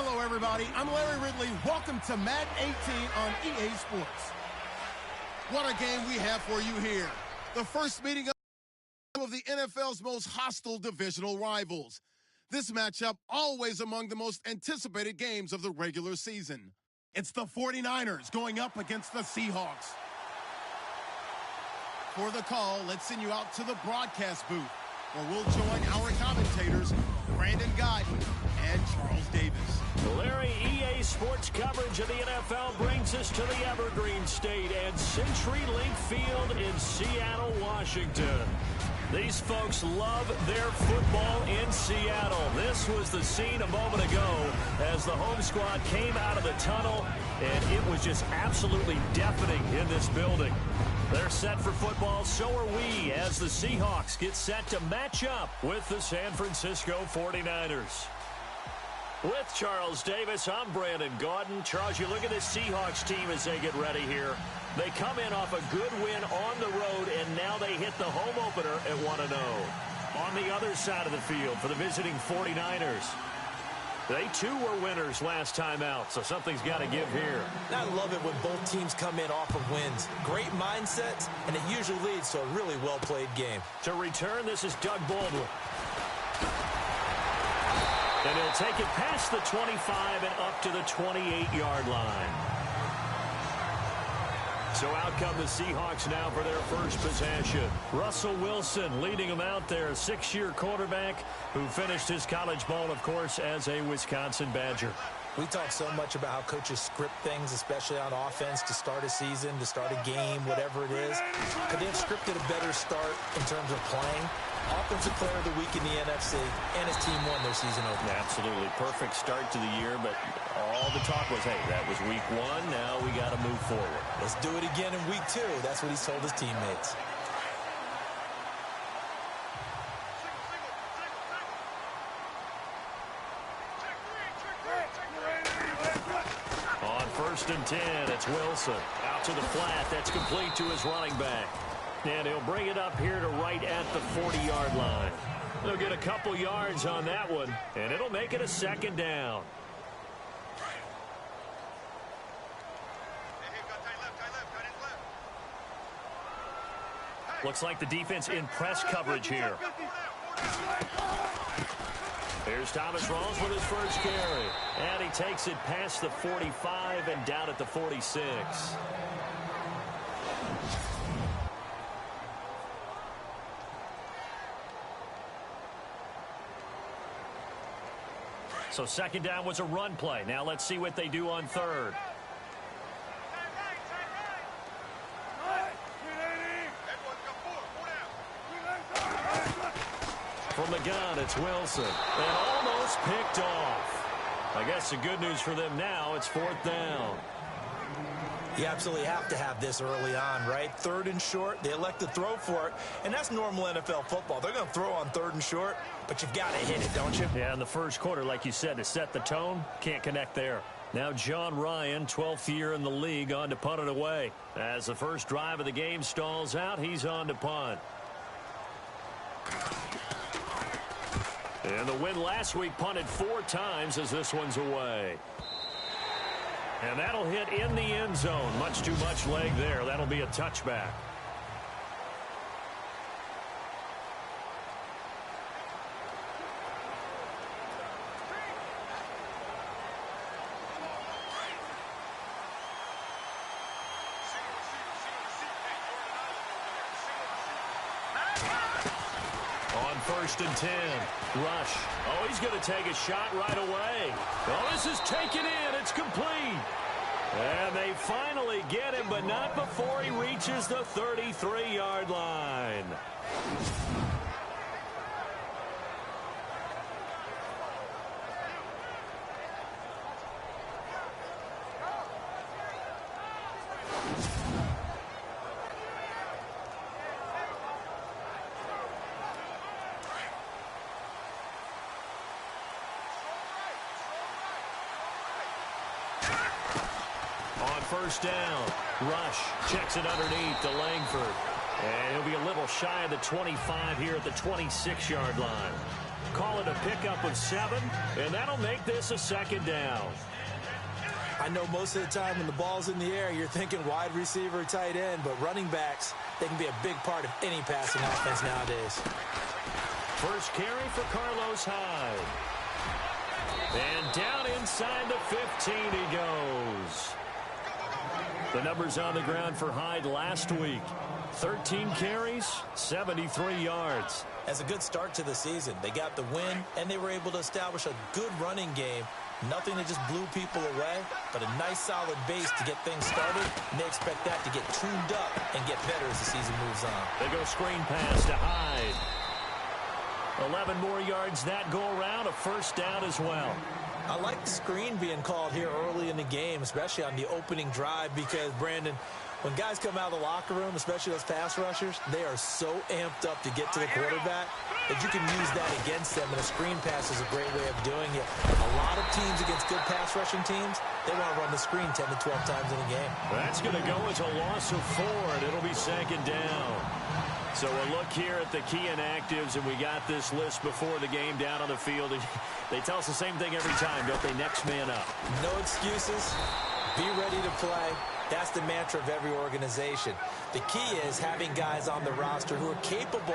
Hello, everybody. I'm Larry Ridley. Welcome to Madden 18 on EA Sports. What a game we have for you here. The first meeting of the NFL's most hostile divisional rivals. This matchup always among the most anticipated games of the regular season. It's the 49ers going up against the Seahawks. For the call, let's send you out to the broadcast booth, where we'll join our commentators, Brandon Godden and Charles Davis. Larry, EA Sports coverage of the NFL brings us to the Evergreen State and CenturyLink Field in Seattle, Washington. These folks love their football in Seattle. This was the scene a moment ago as the home squad came out of the tunnel, and it was just absolutely deafening in this building. They're set for football, so are we, as the Seahawks get set to match up with the San Francisco 49ers. With Charles Davis, I'm Brandon Godden. Charles, you look at this Seahawks team as they get ready here. They come in off a good win on the road, and now they hit the home opener at 1-0. On the other side of the field for the visiting 49ers, they too were winners last time out, so something's got to give here. I love it when both teams come in off of wins. Great mindsets, and it usually leads to a really well-played game. To return, this is Doug Baldwin. And he'll take it past the 25 and up to the 28-yard line. So out come the Seahawks now for their first possession. Russell Wilson leading them out there, six-year quarterback who finished his college ball, of course, as a Wisconsin Badger. We talk so much about how coaches script things, especially on offense, to start a season, to start a game, whatever it is. Could they have scripted a better start in terms of playing? Offensive player of the week in the NFC, and his team won their season opener. Absolutely. Perfect start to the year, but all the talk was, hey, that was week one. Now we got to move forward. Let's do it again in week two. That's what he's told his teammates. On 1st and 10, it's Wilson. Out to the flat. That's complete to his running back. And he'll bring it up here to right at the 40-yard line. They'll get a couple yards on that one, and it'll make it a second down. Looks like the defense in press coverage here. Here's Thomas Rawls with his first carry. And he takes it past the 45 and down at the 46. So second down was a run play. Now let's see what they do on third. From the gun, it's Wilson. And almost picked off. I guess the good news for them now, it's 4th down. You absolutely have to have this early on, right? 3rd and short, they elect to throw for it, and that's normal NFL football. They're going to throw on 3rd and short, but you've got to hit it, don't you? Yeah, in the first quarter, like you said, to set the tone, can't connect there. Now John Ryan, 12th year in the league, on to punt it away. As the first drive of the game stalls out, he's on to punt. And the win last week punted 4 times as this one's away. And that'll hit in the end zone. Much too much leg there. That'll be a touchback. On 1st and 10, Rush. Oh, he's going to take a shot right away. Oh, this is taken in. It's complete. And they finally get him, but not before he reaches the 33-yard line. On 1st down, Rush checks it underneath to Langford. And he'll be a little shy of the 25 here at the 26-yard line. Call it a pickup of 7, and that'll make this a 2nd down. I know most of the time when the ball's in the air, you're thinking wide receiver, tight end, but running backs, they can be a big part of any passing offense nowadays. First carry for Carlos Hyde. And down inside the 15 he goes. The numbers on the ground for Hyde last week. 13 carries, 73 yards. As a good start to the season, they got the win, and they were able to establish a good running game. Nothing that just blew people away, but a nice solid base to get things started, and they expect that to get tuned up and get better as the season moves on. They go screen pass to Hyde. 11 more yards that go around, a 1st down as well. I like the screen being called here early in the game, especially on the opening drive, because, Brandon, when guys come out of the locker room, especially those pass rushers, they are so amped up to get to the quarterback that you can use that against them, and a screen pass is a great way of doing it. A lot of teams against good pass rushing teams, they want to run the screen 10 to 12 times in a game. That's going to go as a loss of 4, and it'll be 2nd down. So we'll look here at the key inactives, and we got this list before the game down on the field. They tell us the same thing every time, don't they? Next man up. No excuses. Be ready to play. That's the mantra of every organization. The key is having guys on the roster who are capable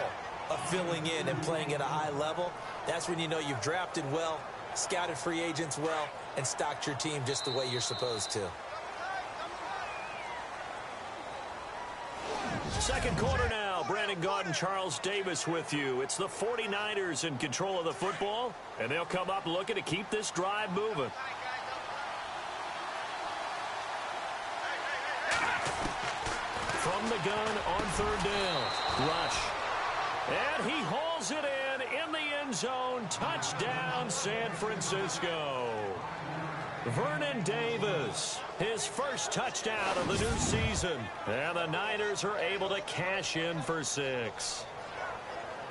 of filling in and playing at a high level. That's when you know you've drafted well, scouted free agents well, and stocked your team just the way you're supposed to. Second quarter now. Brandon Gaudin, Charles Davis with you. It's the 49ers in control of the football, and they'll come up looking to keep this drive moving. From the gun on 3rd down. Rush. And he hauls it in the end zone. Touchdown, San Francisco. Vernon Davis, his first touchdown of the new season. And the Niners are able to cash in for 6.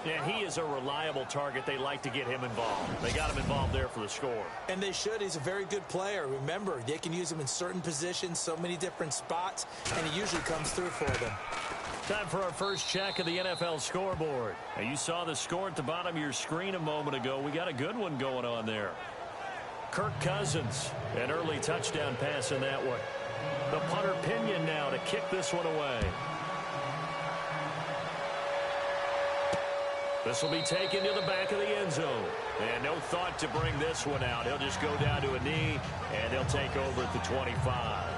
And he is a reliable target. They like to get him involved. They got him involved there for the score. And they should. He's a very good player. Remember, they can use him in certain positions, so many different spots, and he usually comes through for them. Time for our first check of the NFL scoreboard. Now, you saw the score at the bottom of your screen a moment ago. We got a good one going on there. Kirk Cousins, an early touchdown pass in that one. The punter Pinion now to kick this one away. This will be taken to the back of the end zone. And no thought to bring this one out. He'll just go down to a knee, and they'll take over at the 25.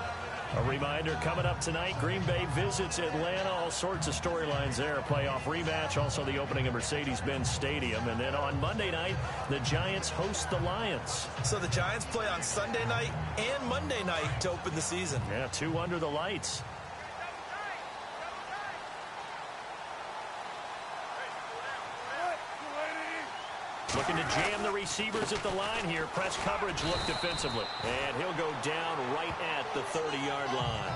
A reminder, coming up tonight, Green Bay visits Atlanta. All sorts of storylines there. A playoff rematch, also the opening of Mercedes-Benz Stadium. And then on Monday night, the Giants host the Lions. So the Giants play on Sunday night and Monday night to open the season. Yeah, 2 under the lights. Looking to jam the receivers at the line here. Press coverage look defensively. And he'll go down right at the 30-yard line.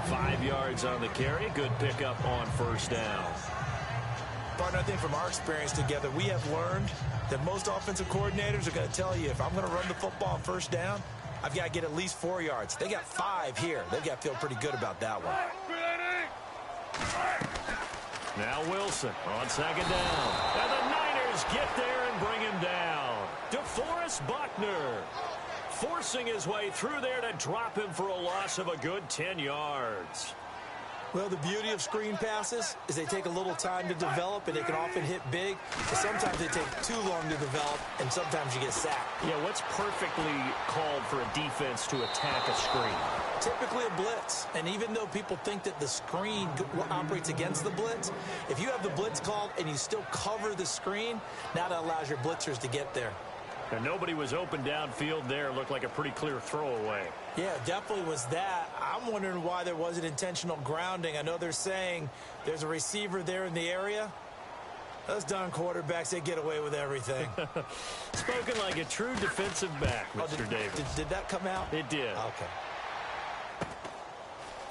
5 yards on the carry. Good pickup on 1st down. Partner, I think from our experience together, we have learned that most offensive coordinators are going to tell you, if I'm going to run the football on 1st down, I've got to get at least 4 yards. They got 5 here. They've got to feel pretty good about that one. Now Wilson on 2nd down. And the Niners get there and bring him down. DeForest Buckner forcing his way through there to drop him for a loss of a good 10 yards. Well, the beauty of screen passes is they take a little time to develop, and they can often hit big. But sometimes they take too long to develop, and sometimes you get sacked. Yeah, what's perfectly called for a defense to attack a screen? Typically a blitz. And even though people think that the screen operates against the blitz, if you have the blitz called and you still cover the screen, now that allows your blitzers to get there. And nobody was open downfield there. Looked like a pretty clear throwaway. Yeah, definitely was that. I'm wondering why there wasn't intentional grounding. I know they're saying there's a receiver there in the area. Those darn quarterbacks, they get away with everything. Spoken like a true defensive back, Mr. Davis. Did that come out? It did. Okay.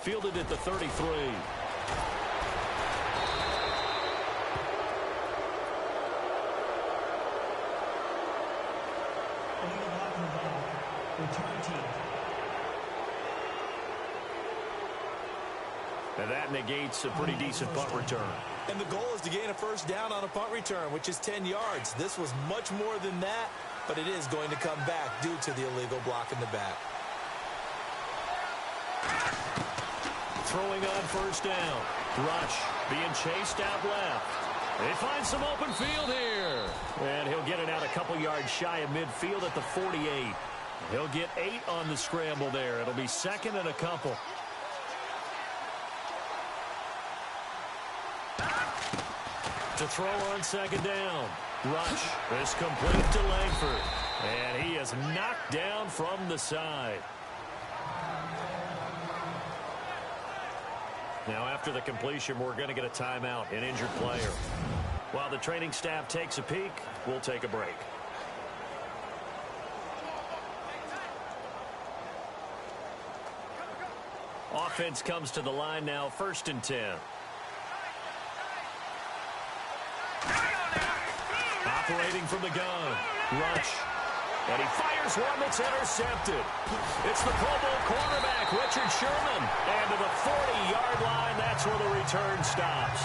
Fielded at the 33. And that negates a pretty decent punt return. And the goal is to gain a first down on a punt return, which is 10 yards. This was much more than that, but it is going to come back due to the illegal block in the back. Throwing on first down. Rush being chased out left. They find some open field here. And he'll get it out a couple yards shy of midfield at the 48. He'll get 8 on the scramble there. It'll be second and a couple. To throw on second down. Rush is complete to Langford. And he is knocked down from the side. Now, after the completion, we're going to get a timeout, an injured player. While the training staff takes a peek, we'll take a break. Offense comes to the line now, 1st and 10. Operating from the gun. Rush. And he fires one that's intercepted. It's the Pro Bowl quarterback, Richard Sherman. And to the 40-yard line, that's where the return stops.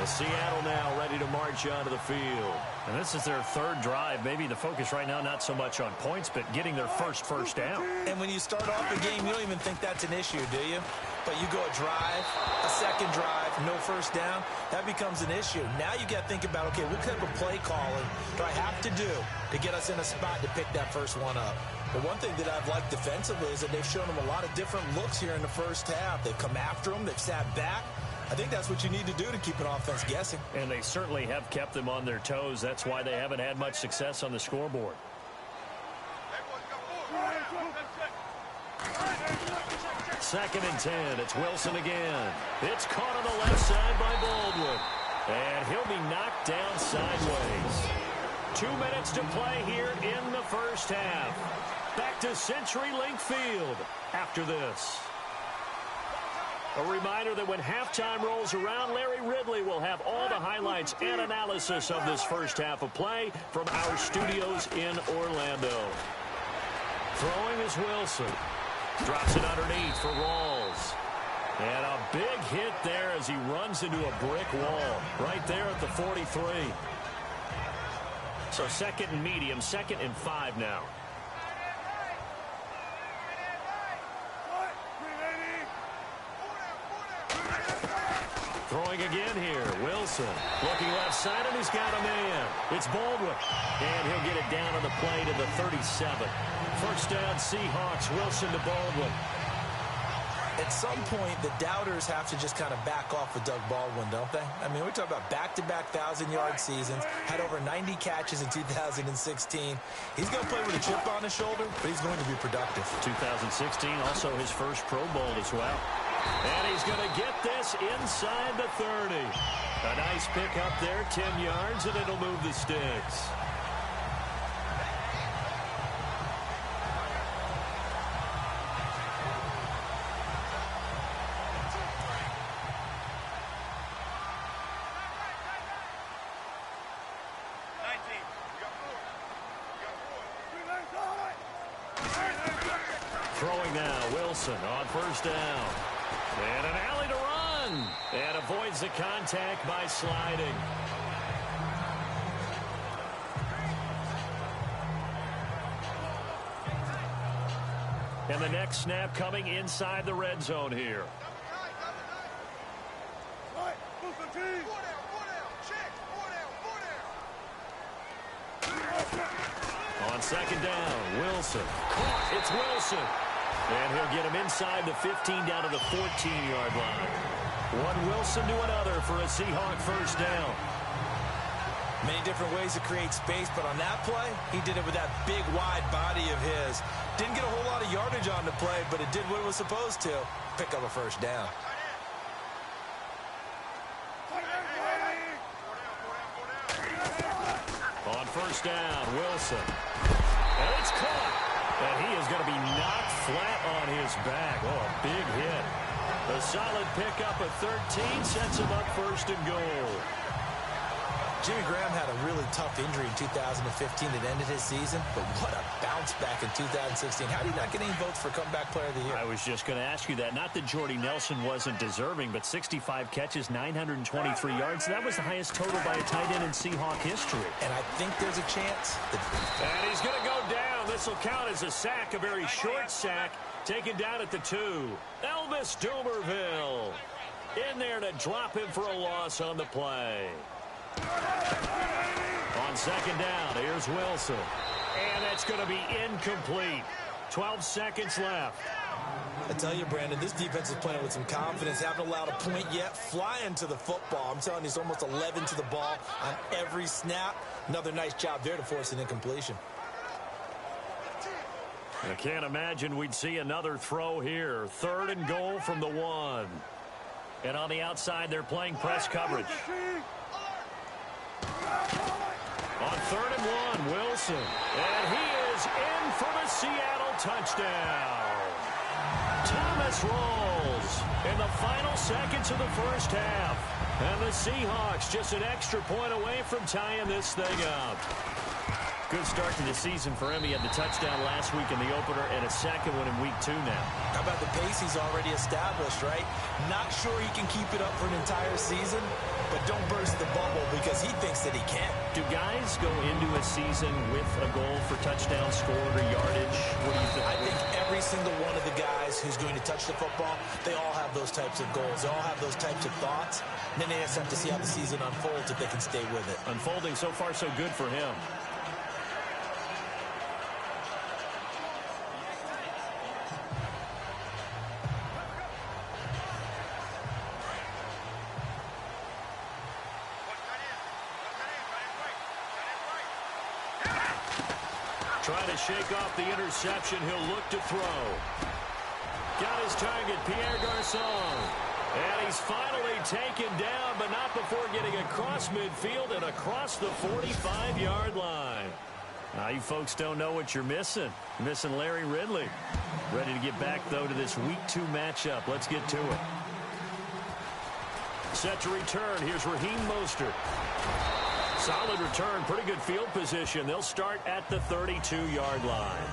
Seattle now ready to march onto the field. And this is their 3rd drive. Maybe the focus right now not so much on points, but getting their first down. And when you start off a game, you don't even think that's an issue, do you? But you go a drive, a second drive, no first down, that becomes an issue. Now you got to think about, okay, what type of play calling do I have to do to get us in a spot to pick that first one up? But one thing that I've liked defensively is that they've shown them a lot of different looks here in the first half. They've come after them, they've sat back. I think that's what you need to do to keep an offense guessing. And they certainly have kept them on their toes. That's why they haven't had much success on the scoreboard. Second and 10. It's Wilson again. It's caught on the left side by Baldwin. And he'll be knocked down sideways. 2 minutes to play here in the first half. Back to CenturyLink Field after this. A reminder that when halftime rolls around, Larry Ridley will have all the highlights and analysis of this first half of play from our studios in Orlando. Throwing is Wilson. Drops it underneath for Rawls. And a big hit there as he runs into a brick wall right there at the 43. So 2nd and medium, 2nd and 5 now. Throwing again here. Wilson looking left side, and he's got a man. It's Baldwin. And he'll get it down on the play to the 37. First down, Seahawks. Wilson to Baldwin. At some point, the doubters have to just kind of back off with Doug Baldwin, don't they? I mean, we're talking about back-to-back 1,000-yard seasons, had over 90 catches in 2016. He's going to play with a chip on his shoulder, but he's going to be productive. 2016, also his first Pro Bowl as well. And he's going to get this inside the 30. A nice pick up there, 10 yards, and it'll move the sticks. Throwing now, Wilson on first down. And an alley to run. And avoids the contact by sliding. And the next snap coming inside the red zone here. On second down, Wilson. Caught. It's Wilson. And he'll get him inside the 15 down to the 14-yard line. One Wilson to another for a Seahawk first down. Many different ways to create space, but on that play, he did it with that big, wide body of his. Didn't get a whole lot of yardage on the play, but it did what it was supposed to. Pick up a first down. On first down, Wilson. And it's caught. And he is going to be knocked flat on his back. Oh, a big hit. A solid pickup of 13 sets him up first and goal. Jimmy Graham had a really tough injury in 2015 that ended his season, but what a bounce back in 2016. How did he not get any votes for Comeback Player of the Year? I was just going to ask you that. Not that Jordy Nelson wasn't deserving, but 65 catches, 923 yards. That was the highest total by a tight end in Seahawk history. And I think there's a chance And he's going to go down. This will count as a sack, a very short sack, taken down at the 2. Elvis Dumerville in there to drop him for a loss on the play. On second down, here's Wilson. And that's going to be incomplete. 12 seconds left. I tell you, Brandon, this defense is playing with some confidence. Haven't allowed a point yet. Flying to the football. I'm telling you, it's almost 11 to the ball on every snap. Another nice job there to force an incompletion. I can't imagine we'd see another throw here. 3rd and goal from the 1. And on the outside, they're playing press coverage. On 3rd and 1, Wilson. And he is in for the Seattle touchdown. Thomas rolls in the final seconds of the first half. And the Seahawks just an extra point away from tying this thing up. Good start to the season for him. He had the touchdown last week in the opener and a second one in week 2 now. How about the pace he's already established, right? Not sure he can keep it up for an entire season, but don't burst the bubble because he thinks that he can. Do guys go into a season with a goal for touchdown scored or yardage? What do you think? I think every single one of the guys who's going to touch the football, they all have those types of goals. They all have those types of thoughts. And then they just have to see how the season unfolds if they can stay with it. Unfolding so far so good for him. Trying to shake off the interception. He'll look to throw. Got his target, Pierre Garçon. And he's finally taken down, but not before getting across midfield and across the 45-yard line. Now, you folks don't know what you're missing. You're missing Larry Ridley. Ready to get back, though, to this Week 2 matchup. Let's get to it. Set to return. Here's Raheem Mostert. Solid return, pretty good field position. They'll start at the 32-yard line.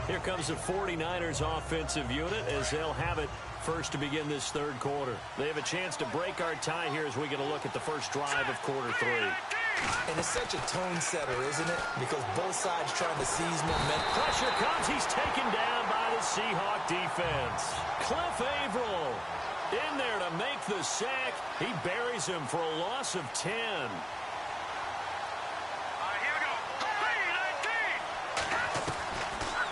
Here comes the 49ers offensive unit as they'll have it first to begin this 3rd quarter. They have a chance to break our tie here as we get a look at the first drive of quarter 3. And it's such a tone setter, isn't it? Because both sides trying to seize momentum. Pressure comes. He's taken down by the Seahawk defense. Cliff Averill in there to make the sack. He buries him for a loss of 10.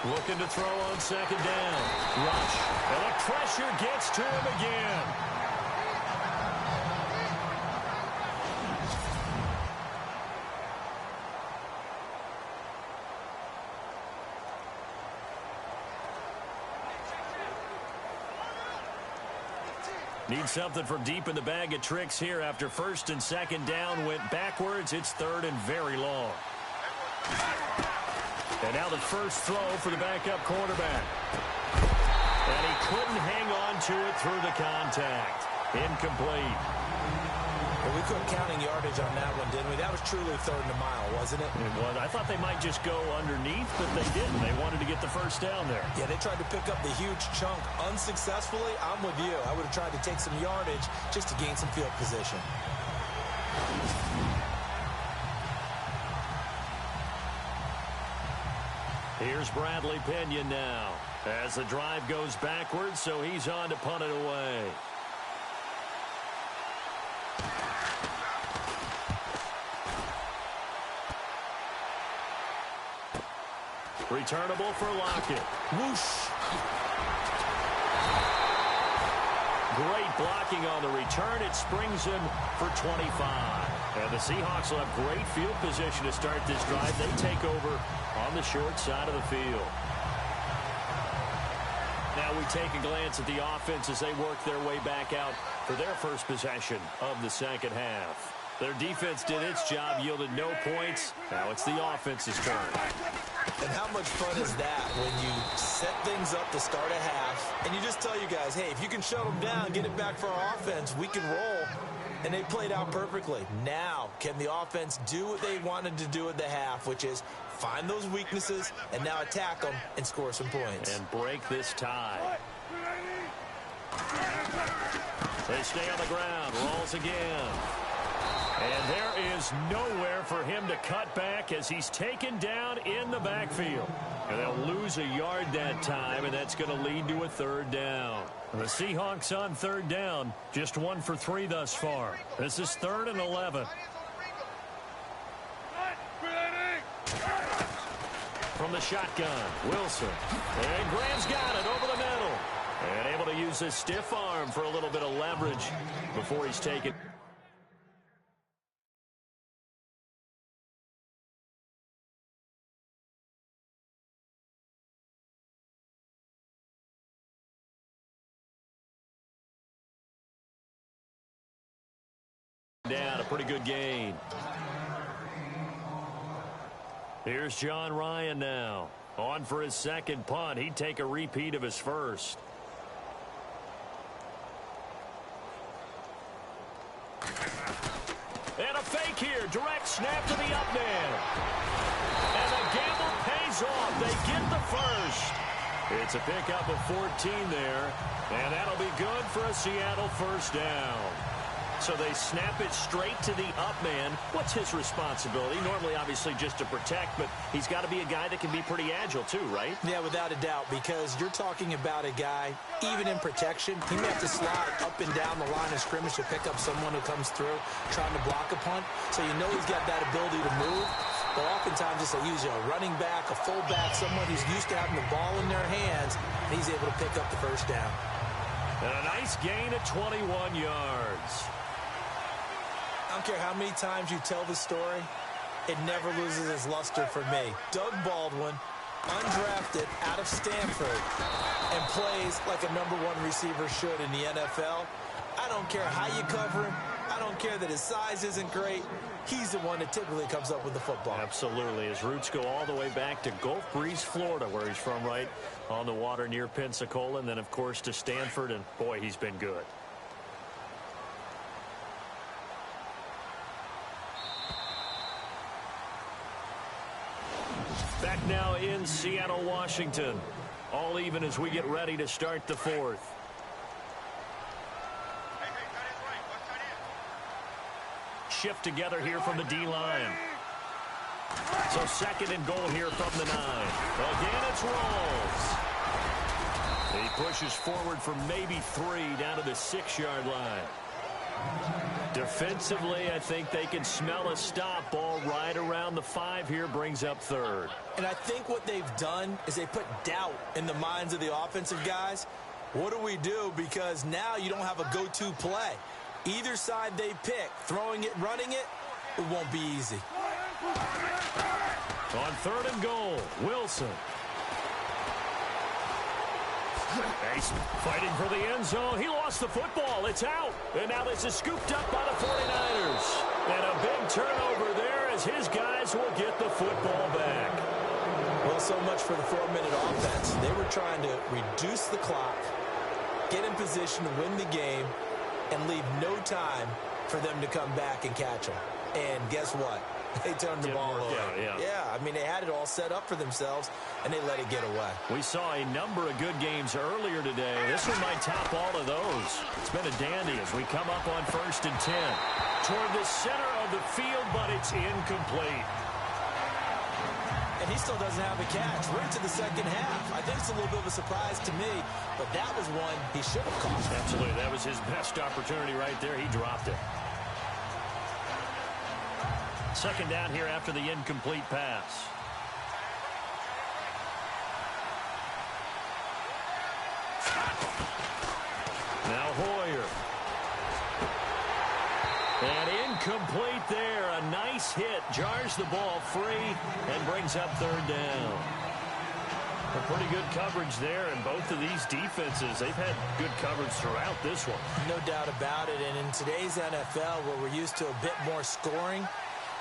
Looking to throw on second down. Rush. And the pressure gets to him again. Need something from deep in the bag of tricks here after 1st and 2nd down went backwards. It's 3rd and very long. And now the first throw for the backup quarterback. And he couldn't hang on to it through the contact. Incomplete. Well, we couldn't counting yardage on that one, didn't we? That was truly 3rd and a mile, wasn't it? It was. I thought they might just go underneath, but they didn't. They wanted to get the first down there. Yeah, they tried to pick up the huge chunk unsuccessfully. I'm with you. I would have tried to take some yardage just to gain some field position. Here's Bradley Pinion now as the drive goes backwards, so he's on to punt it away. Returnable for Lockett. Whoosh. Great blocking on the return. It springs him for 25. And the Seahawks will have great field position to start this drive. They take over on the short side of the field. Now we take a glance at the offense as they work their way back out for their first possession of the second half. Their defense did its job, yielded no points. Now it's the offense's turn. And how much fun is that when you set things up to start a half, and you just tell you guys, hey, if you can shut them down, get it back for our offense, we can roll. And they played out perfectly. Now, can the offense do what they wanted to do at the half, which is find those weaknesses and now attack them and score some points. And break this tie. They stay on the ground. Rolls again. And there is nowhere for him to cut back as he's taken down in the backfield. And they'll lose a yard that time, and that's going to lead to a third down. The Seahawks on third down, just 1 for 3 thus far. This is 3rd and 11. From the shotgun, Wilson. And Graham's got it over the middle. And able to use his stiff arm for a little bit of leverage before he's taken. Down, a pretty good gain. Here's John Ryan now. On for his second punt. He'd take a repeat of his first. And a fake here. Direct snap to the up man. And the gamble pays off. They get the first. It's a pickup of 14 there. And that'll be good for a Seattle first down. So they snap it straight to the up man. What's his responsibility? Normally, obviously, just to protect, but he's got to be a guy that can be pretty agile too, right? Yeah, without a doubt, because you're talking about a guy, even in protection, he may have to slide up and down the line of scrimmage to pick up someone who comes through trying to block a punt. So you know he's got that ability to move. But oftentimes, just usually a running back, a fullback, someone who's used to having the ball in their hands, and he's able to pick up the first down. And a nice gain of 21 yards. I don't care how many times you tell the story, it never loses its luster for me. Doug Baldwin, undrafted out of Stanford, and plays like a #1 receiver should in the NFL. I don't care how you cover him. I don't care that his size isn't great. He's the one that typically comes up with the football. Absolutely. His roots go all the way back to Gulf Breeze, Florida, where he's from, right on the water near Pensacola, and then, of course, to Stanford, and, boy, he's been good. Back now in Seattle, Washington. All even as we get ready to start the fourth. Shift together here from the D-line. So 2nd and goal here from the 9. Again, it's Rolls. He pushes forward for maybe 3 down to the 6-yard line. Defensively, I think they can smell a stop. Ball right around the 5 here, brings up 3rd. And I think what they've done is they put doubt in the minds of the offensive guys. What do we do? Because now you don't have a go-to play. Either side they pick, throwing it, running it, it won't be easy. On 3rd and goal, Wilson. He's fighting for the end zone. He lost the football. It's out. And now this is scooped up by the 49ers. And a big turnover there as his guys will get the football back. Well, so much for the 4-minute offense. They were trying to reduce the clock, get in position to win the game, and leave no time for them to come back and catch them. And guess what? They turned the ball over. Yeah, I mean, they had it all set up for themselves, and they let it get away. We saw a number of good games earlier today. This one might top all of those. It's been a dandy as we come up on 1st and 10. Toward the center of the field, but it's incomplete. And he still doesn't have a catch. We're into the second half. I think it's a little bit of a surprise to me, but that was one he should have caught. Absolutely. That was his best opportunity right there. He dropped it. 2nd down here after the incomplete pass. Now Hoyer. And incomplete there. A nice hit. Jars the ball free and brings up 3rd down. A pretty good coverage there, and both of these defenses, they've had good coverage throughout this one. No doubt about it, and in today's NFL, where we're used to a bit more scoring,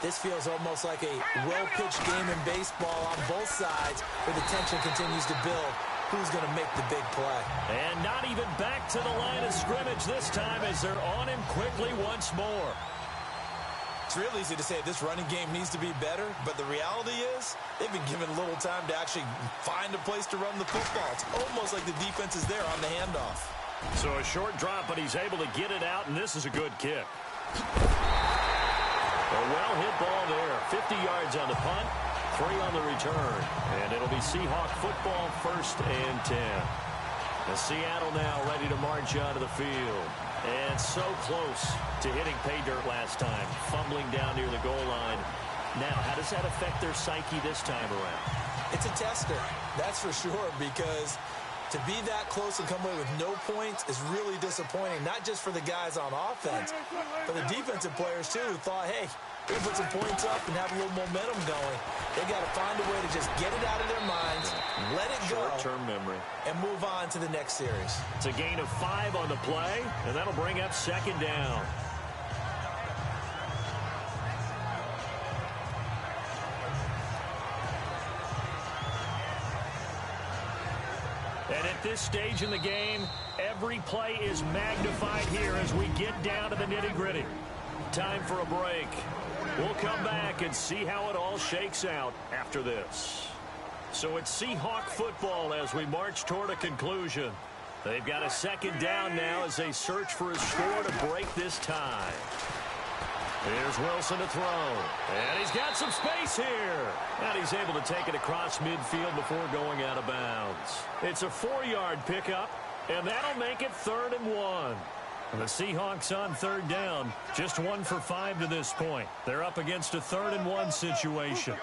this feels almost like a well-pitched game in baseball on both sides, where the tension continues to build. Who's going to make the big play? And not even back to the line of scrimmage this time as they're on him quickly once more. It's real easy to say this running game needs to be better, but the reality is they've been given little time to actually find a place to run the football. It's almost like the defense is there on the handoff. So a short drop, but he's able to get it out, and this is a good kick. A well-hit ball there. 50 yards on the punt, 3 on the return. And it'll be Seahawk football, 1st and 10. And Seattle now ready to march onto the field. And so close to hitting pay dirt last time, fumbling down near the goal line. Now, how does that affect their psyche this time around? It's a tester, that's for sure, because to be that close and come away with no points is really disappointing, not just for the guys on offense, but the defensive players, too, who thought, hey, we can put some points up and have a little momentum going. They got to find a way to just get it out of their minds, let it go, short-term memory, and move on to the next series. It's a gain of 5 on the play, and that'll bring up 2nd down. And at this stage in the game, every play is magnified here as we get down to the nitty-gritty. Time for a break. We'll come back and see how it all shakes out after this. So it's Seahawk football as we march toward a conclusion. They've got a 2nd down now as they search for a score to break this tie. Here's Wilson to throw. And he's got some space here. And he's able to take it across midfield before going out of bounds. It's a 4-yard pickup, and that'll make it 3rd and 1. And the Seahawks on 3rd down, just 1 for 5 to this point. They're up against a 3rd and 1 situation.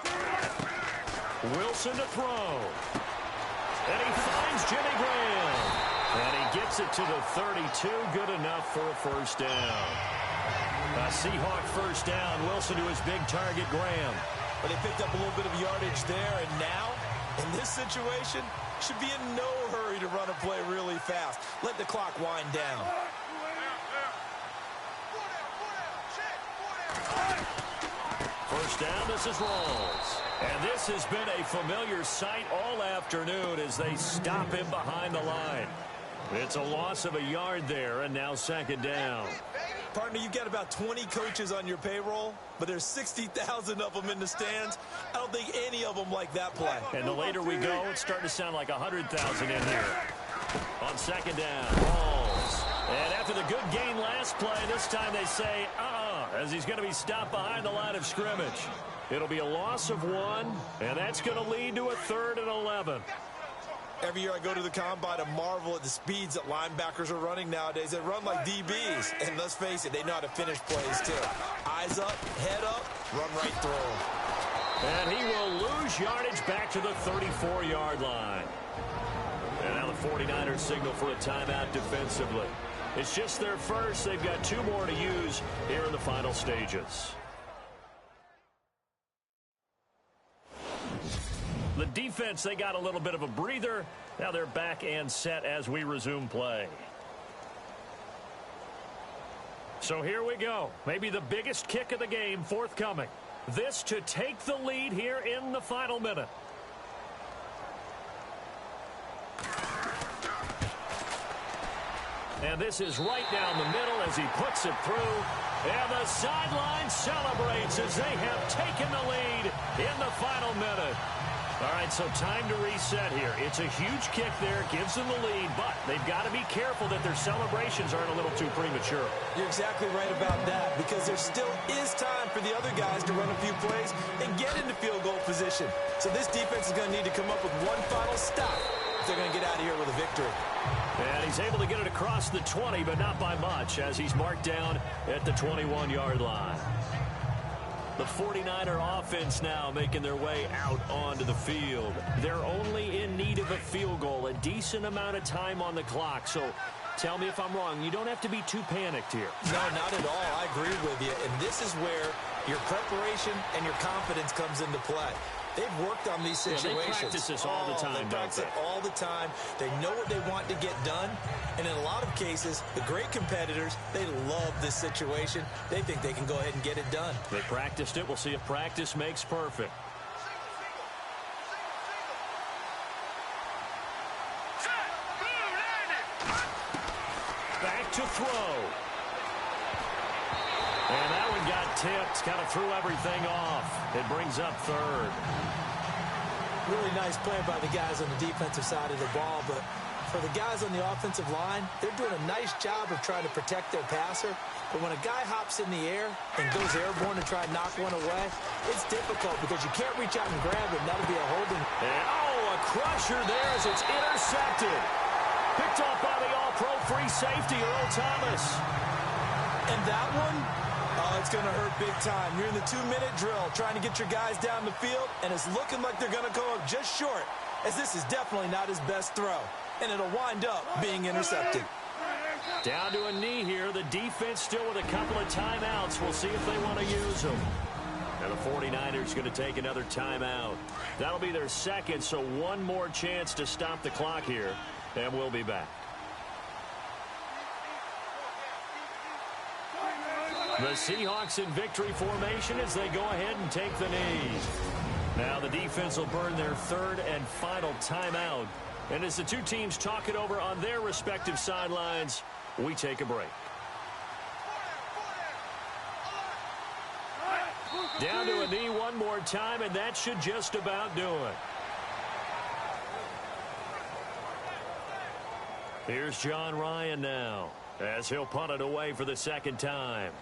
Wilson to throw. And he finds Jimmy Graham. And he gets it to the 32, good enough for a 1st down. A Seahawk 1st down. Wilson to his big target, Graham. But they picked up a little bit of yardage there, and now, in this situation, should be in no hurry to run a play really fast. Let the clock wind down. First down, this is Rawls. And this has been a familiar sight all afternoon as they stop him behind the line. It's a loss of a yard there, and now 2nd down. Partner, you've got about 20 coaches on your payroll, but there's 60,000 of them in the stands. I don't think any of them like that play. And the later we go, it's starting to sound like 100,000 in here. On 2nd down, Rawls. And after the good gain last play, this time they say, as he's going to be stopped behind the line of scrimmage. It'll be a loss of 1, and that's going to lead to a 3rd and 11. Every year I go to the combine and marvel at the speeds that linebackers are running nowadays. They run like DBs, and let's face it, they know how to finish plays too. Eyes up, head up, run right through them. And he will lose yardage back to the 34-yard line. And now the 49ers signal for a timeout defensively. It's just their first. They've got 2 more to use here in the final stages. The defense, they got a little bit of a breather. Now they're back and set as we resume play. So here we go. Maybe the biggest kick of the game forthcoming. This to take the lead here in the final minute. And this is right down the middle as he puts it through. And the sideline celebrates as they have taken the lead in the final minute. All right, so time to reset here. It's a huge kick there, gives them the lead, but they've got to be careful that their celebrations aren't a little too premature. You're exactly right about that, because there still is time for the other guys to run a few plays and get into field goal position. So this defense is going to need to come up with one final stop if they're going to get out of here with a victory. And he's able to get it across the 20, but not by much, as he's marked down at the 21-yard line. The 49er offense now making their way out onto the field. They're only in need of a field goal, a decent amount of time on the clock. So tell me if I'm wrong. You don't have to be too panicked here. No, not at all. I agree with you. And this is where your preparation and your confidence comes into play. They've worked on these situations. They practice this all the time. They practice it all the time. They know what they want to get done. And in a lot of cases, the great competitors, they love this situation. They think they can go ahead and get it done. They practiced it. We'll see if practice makes perfect. Back to throw. And that one got tipped. Kind of threw everything off. It brings up third. Really nice play by the guys on the defensive side of the ball, but for the guys on the offensive line, they're doing a nice job of trying to protect their passer. But when a guy hops in the air and goes airborne to try and knock one away, it's difficult because you can't reach out and grab it, and that'll be a holding. And, a crusher there as it's intercepted. Picked off by the all-pro free safety, Earl Thomas. And that one, it's going to hurt big time. You're in the 2-minute drill trying to get your guys down the field, and it's looking like they're going to go up just short, as this is definitely not his best throw. And it'll wind up being intercepted. Down to a knee here. The defense still with a couple of timeouts. We'll see if they want to use them. And the 49ers going to take another timeout. That'll be their second, so one more chance to stop the clock here, and we'll be back. The Seahawks in victory formation as they go ahead and take the knee. Now the defense will burn their third and final timeout. And as the two teams talk it over on their respective sidelines, we take a break. Down to a knee one more time, and that should just about do it. Here's John Ryan now, as he'll punt it away for the second time.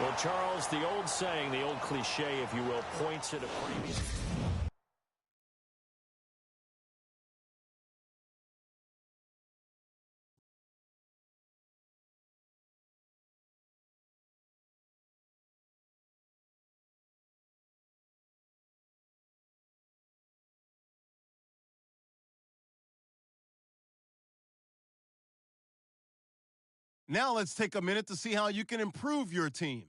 Well, Charles, the old saying, the old cliche, if you will, points at a previous... Now let's take a minute to see how you can improve your team.